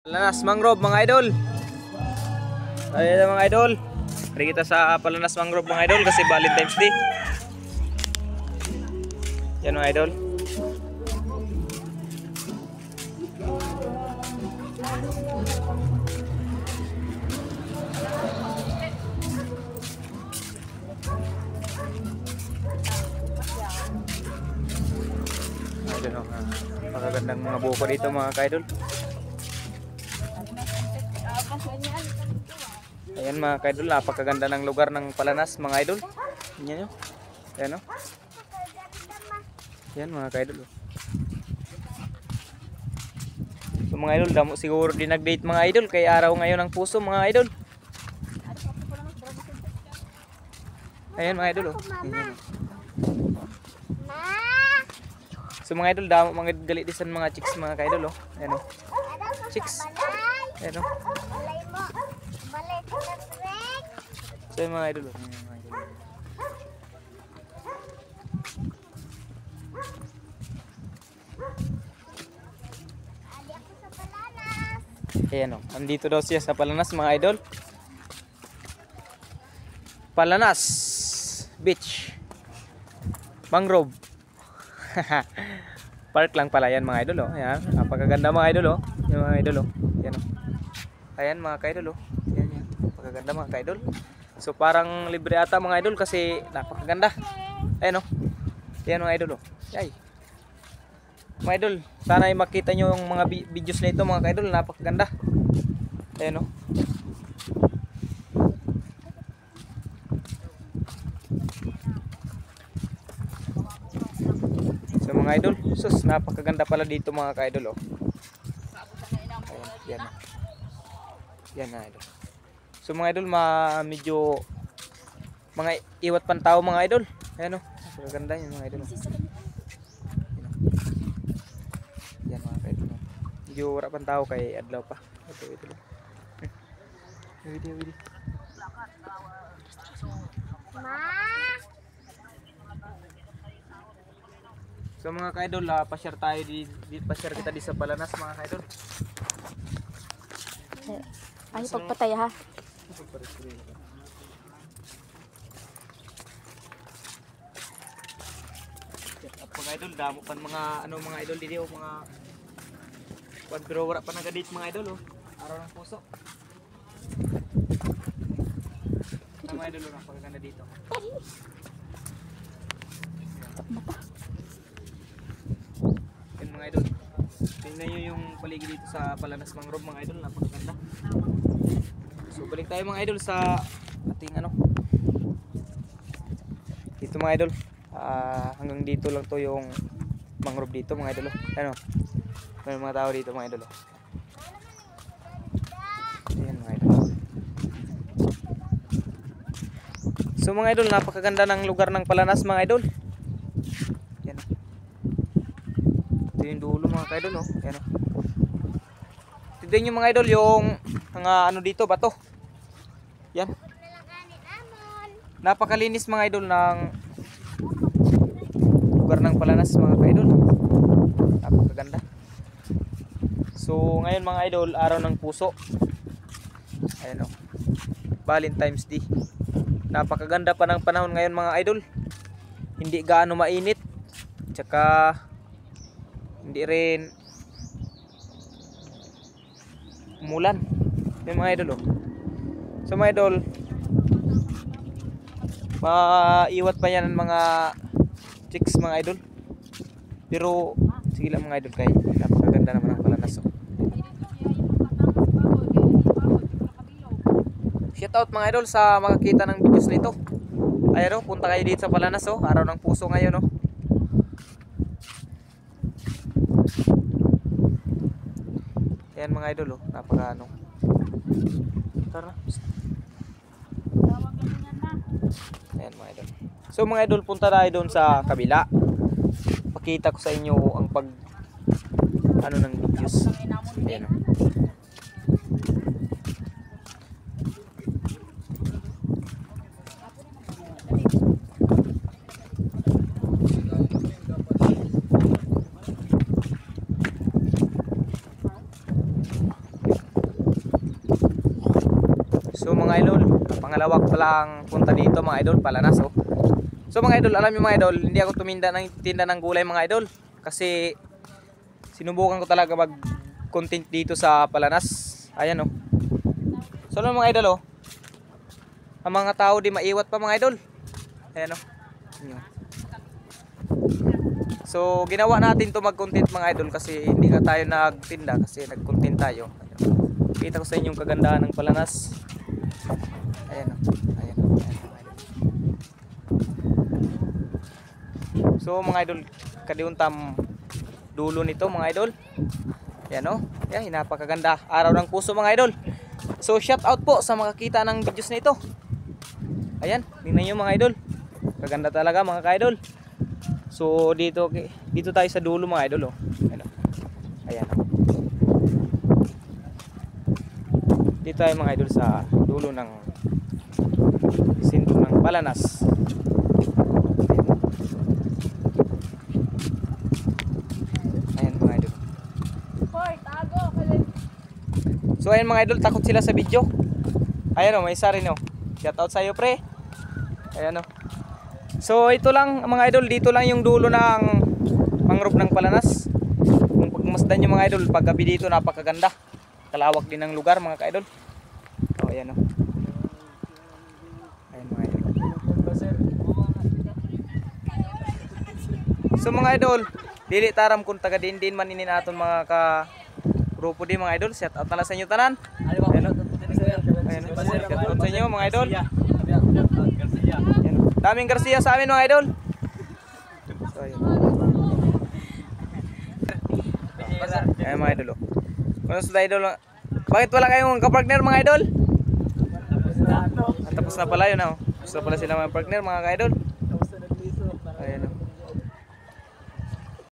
Palanas Mangrove mga idol. Ayan mga idol. Hari kita sa Palanas Mangrove mga idol kasi Valentine's Day. Yan mga idol. Ayan o. Pakagandang mga buko dito mga idol. Ayan mga kaidol, napakaganda ng lugar ng Palanas mga idol. Tingnan nyo. Ayan o. Ayan mga kaidol. So mga idol, damo siguro din nag-date mga idol. Kaya araw ngayon ng puso mga idol. Ayan mga idol o. Ayan. So mga idol, damo mga galitisan mga chicks mga kaidol o. Ayan o. Chicks. Ayan o. So yung mga idol, ayan o, andito daw siya sa Palanas mga idol. Palanas Beach Mangrove. Park lang pala yan mga idol o. Ayan, napakaganda mga idol o. Yung mga idol o. Ayan o. Ayan mga kaidol o. Ayan yan, napakaganda mga kaidol. So parang libre ata mga idol kasi napakaganda. Ayan o. Ayan mga idol o. Yay. Mga idol, sana ay makita nyo yung mga videos na ito mga kaidol. Napakaganda. Ayan o. So mga idol, sus, napakaganda pala dito mga kaidol o. Ayan, yan o. Yan mga idol. So mga idol, medyo mga iwat pang tao mga idol. Ayan o, maganda yun mga idol. Yan mga idol. Medyo wala pang tao kay adlaw pa. Ito. Video. So mga ka-idol, pa-share tayo pa-share kita di sa Palanas mga ka-idol. Ay, pagpatay ha. Mga idol, damo pa mga mga idol dito, mga pag pero wala pa nagadate mga idol oh. Araw ng puso. Mga idol na pagkaganda dito. Yan mga idol. Tingnan nyo yung paligid dito sa Palanas Mangrove mga idol, napakaganda. So balik tayo mga idol sa ating dito mga idol. Hanggang dito lang to yung mangrove dito mga idol. Ano? May mga tao dito mga idol. Ayan mga idol. So mga idol, napakaganda ng lugar ng Palanas mga idol. Yan. Ito yung dulo mga idol oh. Yan oh. Tignan nyo mga idol yung mga dito bato. Yan. Napakalinis mga idol ng lugar ng Palanas mga idol. Napakaganda. So ngayon mga idol, araw ng puso. Ayan o. Valentine's Day. Napakaganda pa ng panahon ngayon mga idol. Hindi gaano mainit. Tsaka hindi rin umulan. Yung mga idol o. So mga idol, maiwat pa yan ng mga chicks mga idol. Pero sige lang mga idol, kay napakaganda naman ang Palanas o. Shout out mga idol sa makakita ng videos nito. Ayan o, punta kayo dito sa Palanas o. Araw ng puso ngayon o. Ayan mga idol o, napaka Tara. Ayan mga idol. So mga idol, punta tayo doon sa kabila. Pakita ko sa inyo ang ng videos. Ayan o. So mga idol, pangalawak palang punta dito mga idol, Palanas oh. So mga idol, alam niyo mga idol, hindi ako tinda ng gulay mga idol kasi sinubukan ko talaga mag-content dito sa Palanas. Ayan oh. So ano mga idol oh. Ang mga tao di maiwat pa mga idol. Ayan oh. Ayan. So ginawa natin to mag-content mga idol kasi hindi ka tayo nagtinda kasi nag-content tayo. Ayan. Kita ko sa inyo yung kagandahan ng Palanas. Ayan oh. Ayan oh. Ayan mga idol. So mga idol, kadiuntam dulo nito mga idol. Ayan oh. Ayan, napakaganda. Araw ng puso mga idol. So shout out po sa makakita ng videos na ito. Ayan, tingnan nyo mga idol. Kaganda talaga mga ka-idol. So dito tayo sa dulo mga idol oh. Ayan. Ayan. Dito tayo mga idol sa dulo ng sentro ng Palanas. Ayan mga idol. So ayan mga idol, takot sila sa video. Ayan oh, may isa rin oh. Shout out sa iyo pre. Ayan oh. So ito lang mga idol, dito lang yung dulo ng mangrove ng Palanas. Kung pagmasdan nyo mga idol, paggabi dito napakaganda. Kalawak din ng lugar mga ka-idol. Oh ayan oh. Ayan mga idol. So mga idol, dili taram kung taga din maninin aton mga ka grupo di mga idol. Shout out na lang sa inyo tanan. Ayan oh. Ayan oh. Shout out sa inyo mga idol. Ayan oh. Daming Garcia sa amin mga idol. So ayan. Ayan mga idol oh. Kung sa idol, bakit wala kayong kapartner mga idol? Tapos na pala yun oh. Tapos na pala sila mga partner mga ka-idol.